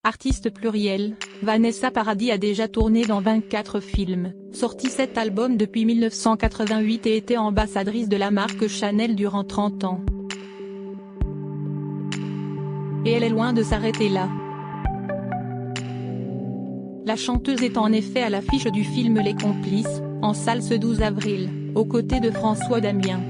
Artiste plurielle, Vanessa Paradis a déjà tourné dans 24 films, sorti 7 albums depuis 1988 et été ambassadrice de la marque Chanel durant 30 ans. Et elle est loin de s'arrêter là. La chanteuse est en effet à l'affiche du film Les Complices, en salle ce 12 avril, aux côtés de François Damien.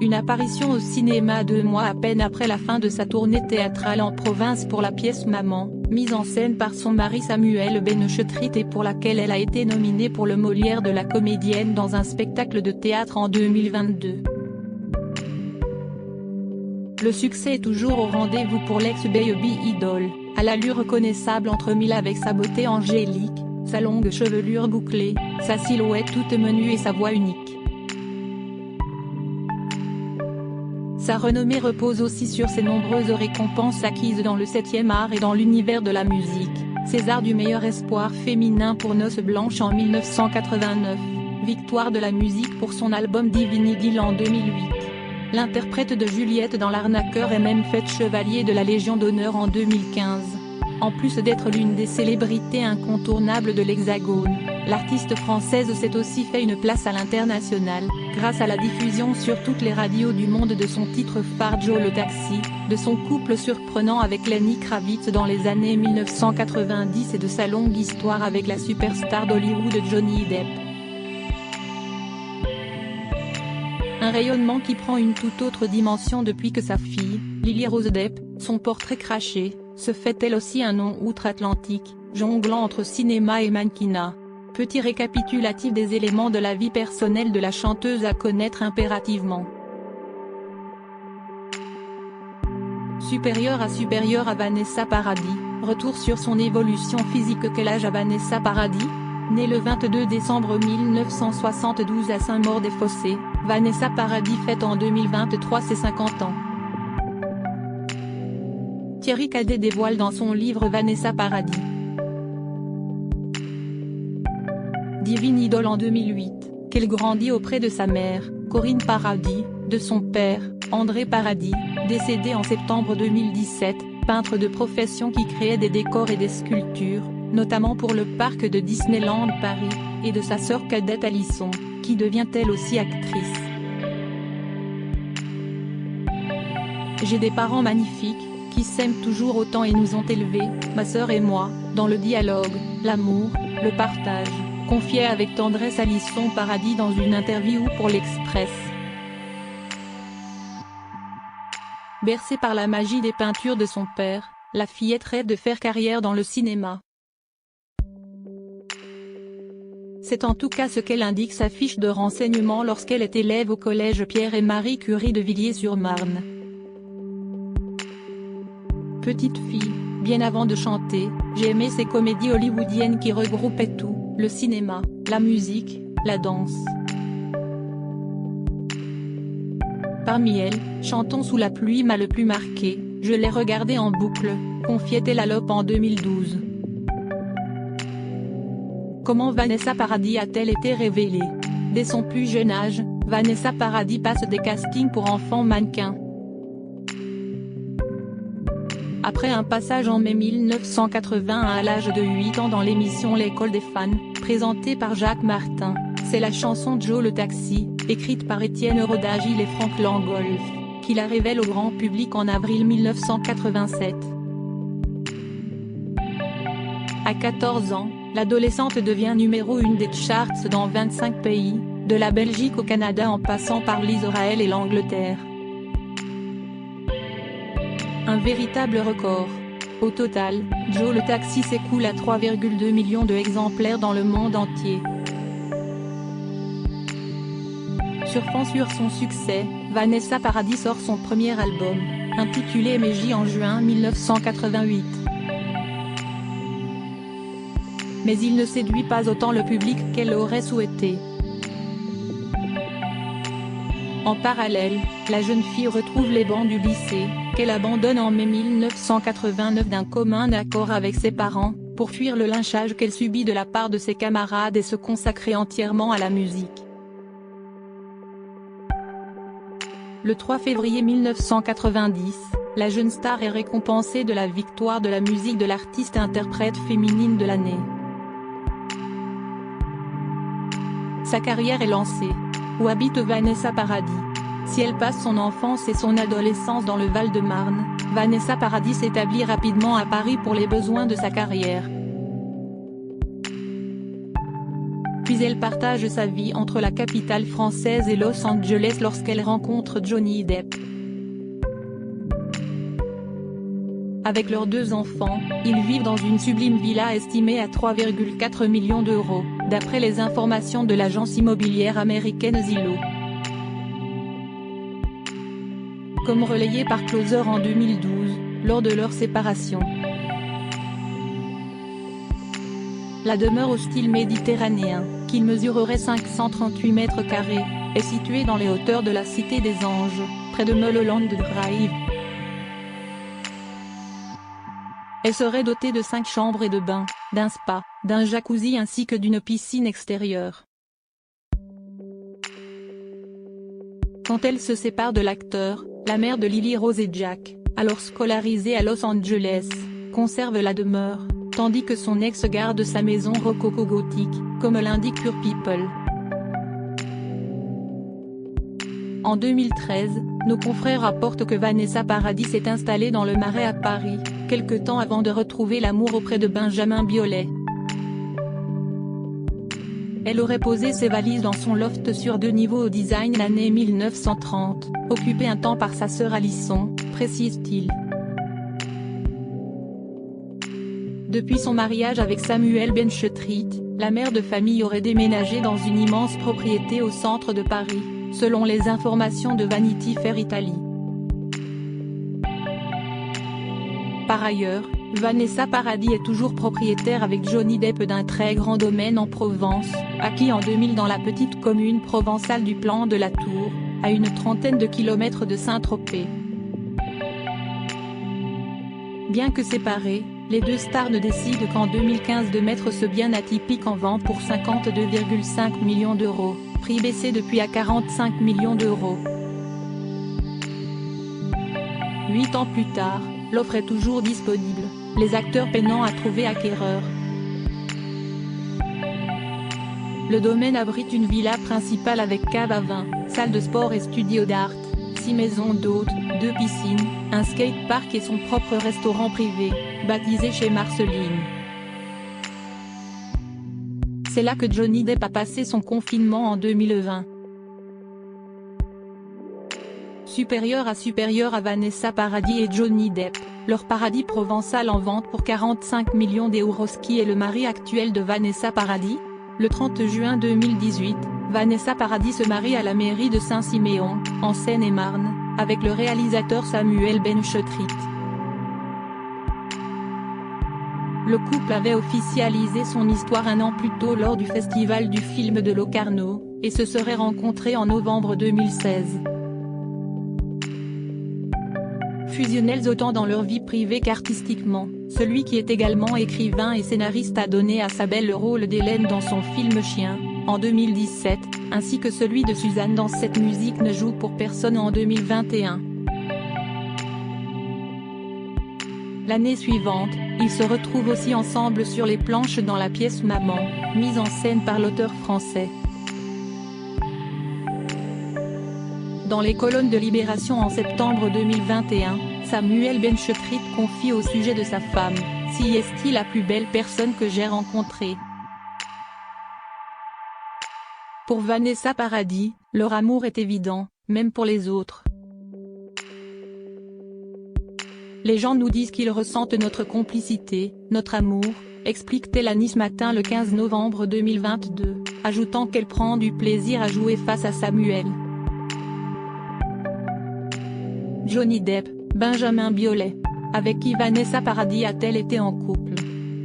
Une apparition au cinéma 2 mois à peine après la fin de sa tournée théâtrale en province pour la pièce Maman, mise en scène par son mari Samuel Benechetrit et pour laquelle elle a été nominée pour le Molière de la comédienne dans un spectacle de théâtre en 2022. Le succès est toujours au rendez-vous pour l'ex-baby idol, à l'allure reconnaissable entremêlée avec sa beauté angélique, sa longue chevelure bouclée, sa silhouette toute menue et sa voix unique. Sa renommée repose aussi sur ses nombreuses récompenses acquises dans le 7e art et dans l'univers de la musique, César du meilleur espoir féminin pour Noces Blanches en 1989, victoire de la musique pour son album Divine Idylle en 2008. L'interprète de Juliette dans L'Arnaqueur est même faite chevalier de la Légion d'honneur en 2015. En plus d'être l'une des célébrités incontournables de l'Hexagone, l'artiste française s'est aussi fait une place à l'international, grâce à la diffusion sur toutes les radios du monde de son titre phare Joe le Taxi, de son couple surprenant avec Lenny Kravitz dans les années 1990 et de sa longue histoire avec la superstar d'Hollywood Johnny Depp. Un rayonnement qui prend une toute autre dimension depuis que sa fille, Lily Rose Depp, son portrait craché, se fait elle aussi un nom outre-Atlantique, jonglant entre cinéma et mannequinat. Petit récapitulatif des éléments de la vie personnelle de la chanteuse à connaître impérativement. Supérieure à Vanessa Paradis, retour sur son évolution physique. Quel âge a Vanessa Paradis? Née le 22 décembre 1972 à Saint-Maur-des-Fossés, Vanessa Paradis fête en 2023 ses 50 ans. Thierry Cadet dévoile dans son livre Vanessa Paradis. Divine Idylle en 2008, qu'elle grandit auprès de sa mère, Corinne Paradis, de son père, André Paradis, décédé en septembre 2017, peintre de profession qui créait des décors et des sculptures, notamment pour le parc de Disneyland Paris, et de sa sœur cadette Alisson, qui devient elle aussi actrice. J'ai des parents magnifiques, qui s'aiment toujours autant et nous ont élevés, ma sœur et moi, dans le dialogue, l'amour, le partage, confiait avec tendresse Alisson Paradis dans une interview pour l'Express. Bercée par la magie des peintures de son père, la fillette rêve de faire carrière dans le cinéma. C'est en tout cas ce qu'elle indique sa fiche de renseignement lorsqu'elle est élève au collège Pierre et Marie Curie de Villiers-sur-Marne. Petite fille, bien avant de chanter, j'ai aimé ces comédies hollywoodiennes qui regroupaient tout, le cinéma, la musique, la danse. Parmi elles, Chantons sous la pluie m'a le plus marqué, je l'ai regardé en boucle, confiait-elle à L'Op en 2012. Comment Vanessa Paradis a-t-elle été révélée? Dès son plus jeune âge, Vanessa Paradis passe des castings pour enfants mannequins. Après un passage en mai 1981 à l'âge de 8 ans dans l'émission L'école des fans, présentée par Jacques Martin, c'est la chanson Joe le Taxi, écrite par Étienne Rodagil et Franck Langolf, qui la révèle au grand public en avril 1987. À 14 ans, l'adolescente devient numéro 1 des charts dans 25 pays, de la Belgique au Canada en passant par l'Israël et l'Angleterre. Un véritable record. Au total, Joe le Taxi s'écoule à 3,2 millions d'exemplaires dans le monde entier. Surfant sur son succès, Vanessa Paradis sort son premier album, intitulé Meiji en juin 1988. Mais il ne séduit pas autant le public qu'elle aurait souhaité. En parallèle, la jeune fille retrouve les bancs du lycée, qu'elle abandonne en mai 1989 d'un commun accord avec ses parents, pour fuir le lynchage qu'elle subit de la part de ses camarades et se consacrer entièrement à la musique. Le 3 février 1990, La jeune star est récompensée de la victoire de la musique de l'artiste-interprète féminine de l'année. Sa carrière est lancée. Où habite Vanessa Paradis? Si elle passe son enfance et son adolescence dans le Val-de-Marne, Vanessa Paradis s'établit rapidement à Paris pour les besoins de sa carrière. Puis elle partage sa vie entre la capitale française et Los Angeles lorsqu'elle rencontre Johnny Depp. Avec leurs 2 enfants, ils vivent dans une sublime villa estimée à 3,4 millions d'euros, d'après les informations de l'agence immobilière américaine Zillow. Comme relayé par Closer en 2012, lors de leur séparation. La demeure au style méditerranéen, qui mesurerait 538 mètres carrés, est située dans les hauteurs de la Cité des Anges, près de Mulholland Drive. Elle serait dotée de 5 chambres et de bains, d'un spa, d'un jacuzzi ainsi que d'une piscine extérieure. Quand elle se sépare de l'acteur, la mère de Lily Rose et Jack, alors scolarisée à Los Angeles, conserve la demeure, tandis que son ex garde sa maison rococo gothique, comme l'indique Pure People. En 2013, nos confrères rapportent que Vanessa Paradis s'est installée dans le Marais à Paris, quelque temps avant de retrouver l'amour auprès de Benjamin Biolay. Elle aurait posé ses valises dans son loft sur 2 niveaux au design l'année 1930, occupé un temps par sa sœur Alison, précise-t-il. Depuis son mariage avec Samuel Benchetrit, la mère de famille aurait déménagé dans une immense propriété au centre de Paris, selon les informations de Vanity Fair Italie. Par ailleurs, Vanessa Paradis est toujours propriétaire avec Johnny Depp d'un très grand domaine en Provence, acquis en 2000 dans la petite commune provençale du Plan de la Tour, à une trentaine de kilomètres de Saint-Tropez. Bien que séparés, les 2 stars ne décident qu'en 2015 de mettre ce bien atypique en vente pour 52,5 millions d'euros, prix baissé depuis à 45 millions d'euros. 8 ans plus tard, l'offre est toujours disponible, les acteurs peinant à trouver acquéreur. Le domaine abrite une villa principale avec cave à vin, salle de sport et studio d'art, 6 maisons d'hôtes, 2 piscines, un skatepark et son propre restaurant privé, baptisé chez Marceline. C'est là que Johnny Depp a passé son confinement en 2020. Supérieur à Vanessa Paradis et Johnny Depp, leur paradis provençal en vente pour 45 millions d'euros. Qui est le mari actuel de Vanessa Paradis? Le 30 juin 2018, Vanessa Paradis se marie à la mairie de Saint-Siméon, en Seine-et-Marne, avec le réalisateur Samuel Benchetrit. Le couple avait officialisé son histoire 1 an plus tôt lors du festival du film de Locarno, et se serait rencontrés en novembre 2016. Fusionnels autant dans leur vie privée qu'artistiquement, celui qui est également écrivain et scénariste a donné à sa belle le rôle d'Hélène dans son film Chien, en 2017, ainsi que celui de Suzanne dans Cette musique ne joue pour personne en 2021. L'année suivante, ils se retrouvent aussi ensemble sur les planches dans la pièce Maman, mise en scène par l'auteur français. Dans les colonnes de Libération en septembre 2021, Samuel Benchetrit confie au sujet de sa femme, « Si est-il la plus belle personne que j'ai rencontrée ?» Pour Vanessa Paradis, leur amour est évident, même pour les autres. Les gens nous disent qu'ils ressentent notre complicité, notre amour, explique-t-elle à Nice Matin le 15 novembre 2022, ajoutant qu'elle prend du plaisir à jouer face à Samuel. Johnny Depp, Benjamin Biolay. Avec qui Vanessa Paradis a-t-elle été en couple?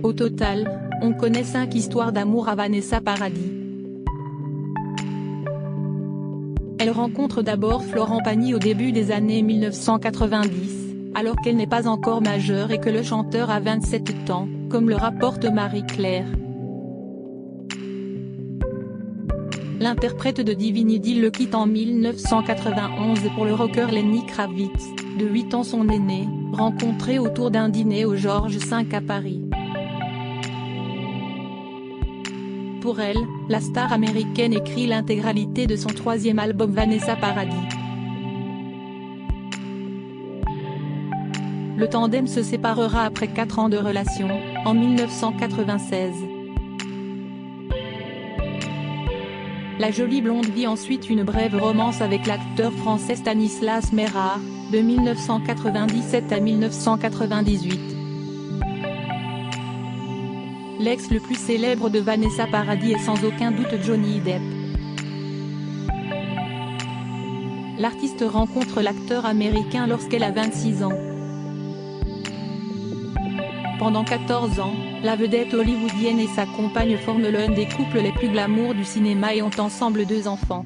Au total, on connaît 5 histoires d'amour à Vanessa Paradis. Elle rencontre d'abord Florent Pagny au début des années 1990, alors qu'elle n'est pas encore majeure et que le chanteur a 27 ans, comme le rapporte Marie-Claire. L'interprète de Divine Idyll le quitte en 1991 pour le rocker Lenny Kravitz. de 8 ans son aînée, rencontrés autour d'un dîner au Georges V à Paris. Pour elle, la star américaine écrit l'intégralité de son 3e album Vanessa Paradis. Le tandem se séparera après 4 ans de relation, en 1996. La jolie blonde vit ensuite une brève romance avec l'acteur français Stanislas Mérard, de 1997 à 1998. L'ex le plus célèbre de Vanessa Paradis est sans aucun doute Johnny Depp. L'artiste rencontre l'acteur américain lorsqu'elle a 26 ans. Pendant 14 ans, la vedette hollywoodienne et sa compagne forment l'un des couples les plus glamour du cinéma et ont ensemble 2 enfants.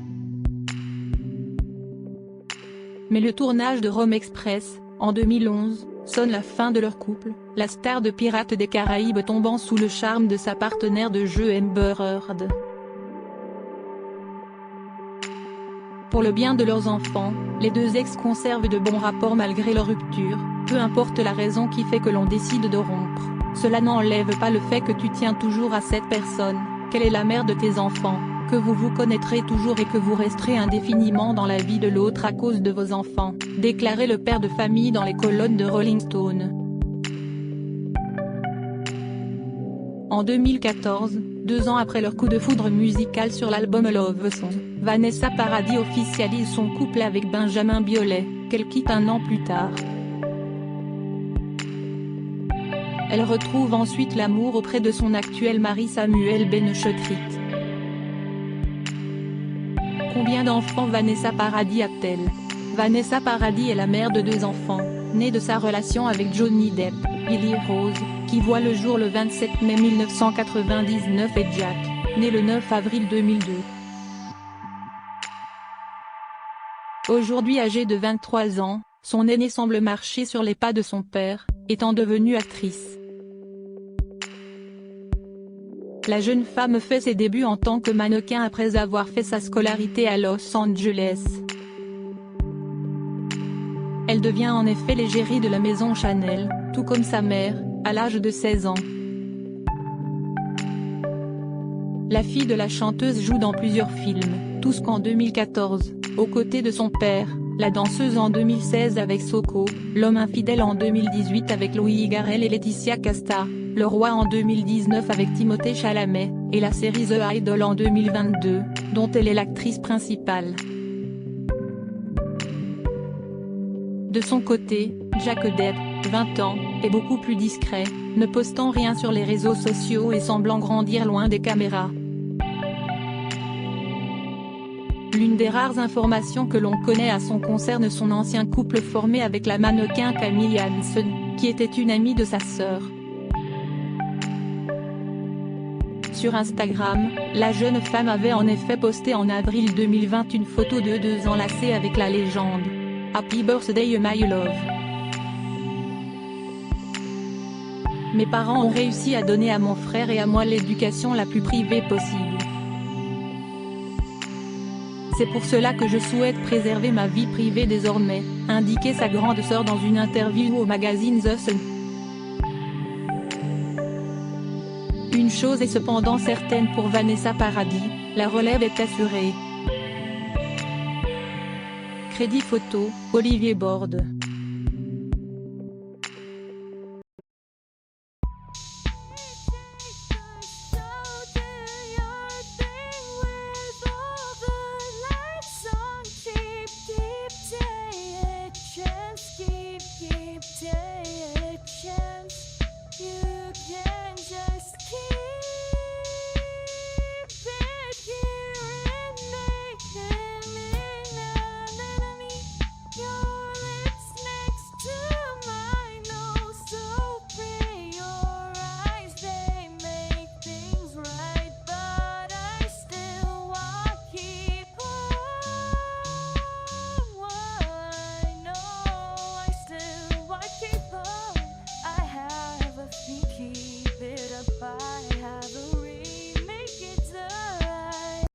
Mais le tournage de Rome Express, en 2011, sonne la fin de leur couple, la star de Pirates des Caraïbes tombant sous le charme de sa partenaire de jeu Amber Heard. Pour le bien de leurs enfants, les 2 ex conservent de bons rapports malgré leur rupture, peu importe la raison qui fait que l'on décide de rompre, cela n'enlève pas le fait que tu tiens toujours à cette personne, qu'elle est la mère de tes enfants, que vous vous connaîtrez toujours et que vous resterez indéfiniment dans la vie de l'autre à cause de vos enfants, déclarait le père de famille dans les colonnes de Rolling Stone. En 2014, 2 ans après leur coup de foudre musical sur l'album Love Songs, Vanessa Paradis officialise son couple avec Benjamin Biolay, qu'elle quitte 1 an plus tard. Elle retrouve ensuite l'amour auprès de son actuel mari Samuel Benechetrit. Combien d'enfants Vanessa Paradis a-t-elle? Vanessa Paradis est la mère de 2 enfants, nés de sa relation avec Johnny Depp, Lily Rose, qui voit le jour le 27 mai 1999 et Jack, né le 9 avril 2002. Aujourd'hui âgée de 23 ans, son aînée semble marcher sur les pas de son père, étant devenue actrice. La jeune femme fait ses débuts en tant que mannequin après avoir fait sa scolarité à Los Angeles. Elle devient en effet l'égérie de la maison Chanel, tout comme sa mère, à l'âge de 16 ans. La fille de la chanteuse joue dans plusieurs films, tous qu'en 2014, aux côtés de son père, la danseuse en 2016 avec Soko, l'homme infidèle en 2018 avec Louis Garrel et Laetitia Casta, le roi en 2019 avec Timothée Chalamet, et la série The Idol en 2022, dont elle est l'actrice principale. De son côté, Jack Depp, 20 ans, est beaucoup plus discret, ne postant rien sur les réseaux sociaux et semblant grandir loin des caméras. L'une des rares informations que l'on connaît à son concerne son ancien couple formé avec la mannequin Camille Hansen, qui était une amie de sa sœur. Sur Instagram, la jeune femme avait en effet posté en avril 2020 une photo de 2 enlacés avec la légende « Happy Birthday My Love ». Mes parents ont réussi à donner à mon frère et à moi l'éducation la plus privée possible. C'est pour cela que je souhaite préserver ma vie privée désormais, indiquait sa grande sœur dans une interview au magazine The Sun. Une chose est cependant certaine pour Vanessa Paradis, la relève est assurée. Crédit photo, Olivier Borde.